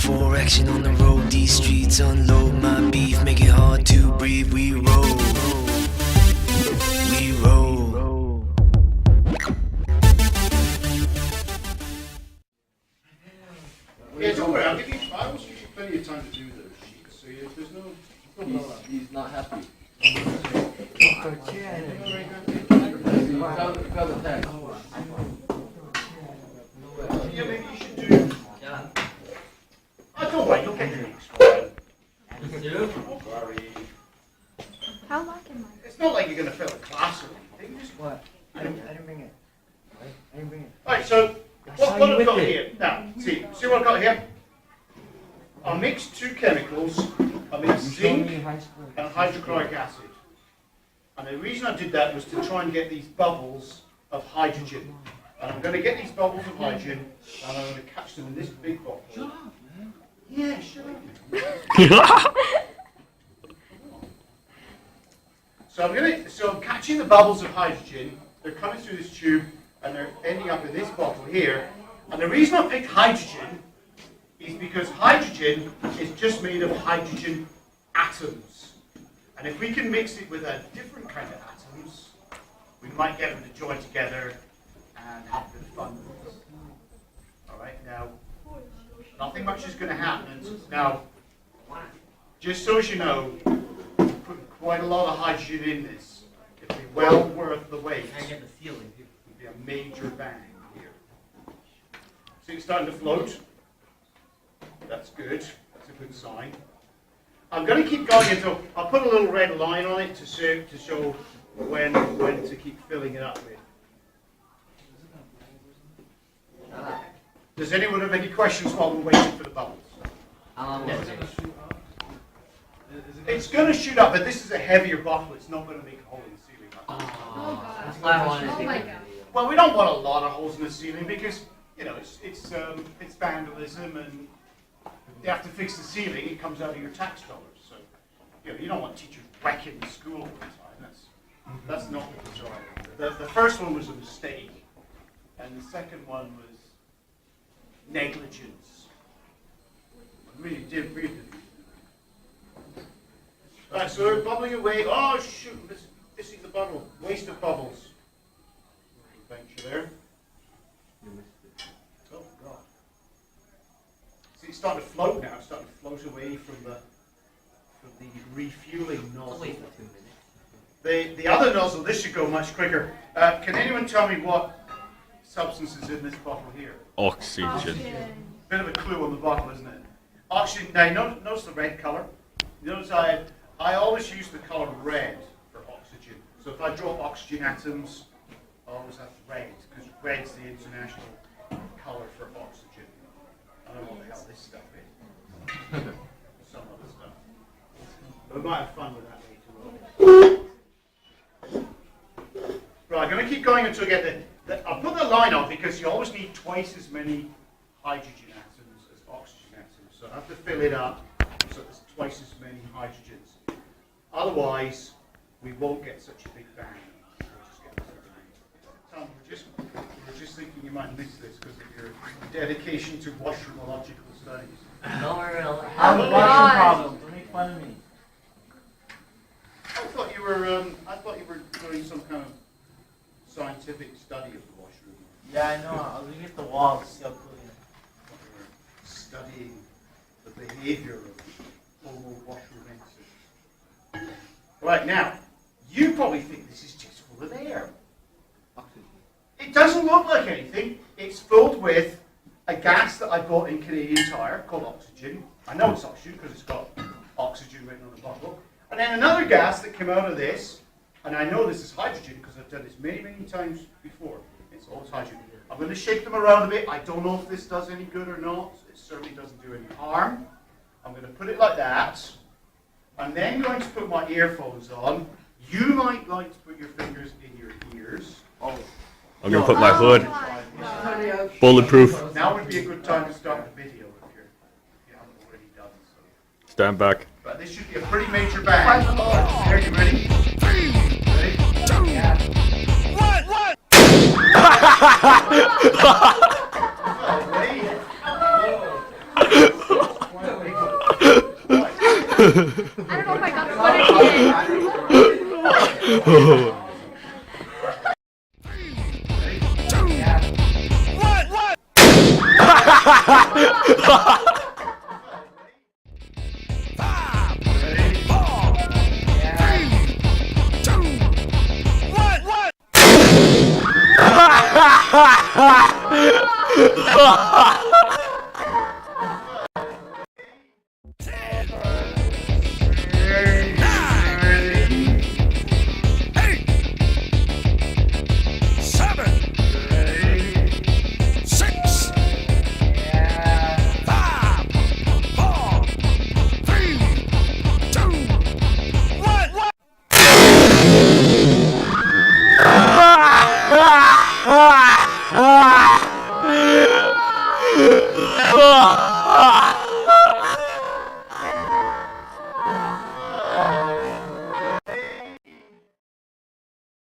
for action on the road. These streets unload my beef, make it hard to breathe. We roll, we roll. Yeah, don't worry, I'll give you, I will give you plenty of time to do those sheets, so there's no... He's not happy. Yeah, maybe you should do... I don't worry, you'll get your next one. Don't worry. How long am I? It's not like you're going to fail a class or anything, just... What? I didn't bring it. I didn't bring it. Alright, so, what I've got here, now, see what I've got here? I'll mix two chemicals, I'll mix zinc and hydrochloric acid. And the reason I did that was to try and get these bubbles of hydrogen. And I'm going to get these bubbles of hydrogen, and I'm going to catch them in this big bottle. Shut up, man. Yeah, shut up. So I'm catching the bubbles of hydrogen. They're coming through this tube, and they're ending up in this bottle here. And the reason I picked hydrogen is because hydrogen is just made of hydrogen atoms. And if we can mix it with a different kind of atoms, we might get them to join together and have a bit of fun with it. Alright, now, nothing much is going to happen. Now, just so as you know, we put quite a lot of hydrogen in this. It'll be well worth the wait. I get the ceiling. It'll be a major bang here. See it's starting to float? That's good. That's a good sign. I'm going to keep going until I'll put a little red line on it to show when to keep filling it up with. Does anyone have any questions while we're waiting for the bubbles? It's going to shoot up, but this is a heavier bottle. It's not going to make a hole in the ceiling. That's why I wanted to my God. Well, we don't want a lot of holes in the ceiling because it's vandalism and you have to fix the ceiling. It comes out of your tax dollars, so you don't want teachers wrecking the school all the time. That's not what we're trying. The first one was a mistake, and the second one was negligence. Really did. Right, so we're bubbling away. Oh shoot! This is the bubble. Waste of bubbles. Venture there. Oh God! See, it's starting to float now. It's starting to float away from the refueling nozzle. The other nozzle. This should go much quicker. Can anyone tell me what substance is in this bottle here? Oxygen. Bit of a clue on the bottle, isn't it? Oxygen. Now, notice the red color. Notice I always use the color red for oxygen. So if I draw oxygen atoms, I always have red, because red's the international color for oxygen. I don't know what the hell this stuff is. Some other stuff. But we might have fun with that later on. Right, I'm going to keep going until I get I'll put the line on because you always need twice as many hydrogen atoms as oxygen atoms. So I have to fill it up so there's twice as many hydrogens. Otherwise, we won't get such a big bang. We'll just get this bang. Tom, we're just thinking you might miss this because of your dedication to washroomological studies. Don't worry, I have a washroom problem. Don't make fun of me. I thought you were doing some kind of scientific study of the washroom. Yeah, I know. I was looking at the wall to see how cool it is. You were studying the behavior of Homo washroom. Right now, you probably think this is just full of air. It doesn't look like anything. It's filled with a gas that I bought in Canadian Tire called oxygen. I know it's oxygen because it's got oxygen written on the bottle. And then another gas that came out of this, and I know this is hydrogen because I've done this many, many times before. It's always hydrogen. I'm going to shake them around a bit. I don't know if this does any good or not. It certainly doesn't do any harm. I'm going to put it like that. I'm then going to put my earphones on. You might like to put your fingers in your ears. Oh. I'm gonna put my hood. Bulletproof. Now would be a good time to start the video if you haven't already done so. Stand back. But this should be a pretty major bang. Are you ready? Ready? Yeah. Ready? Ready?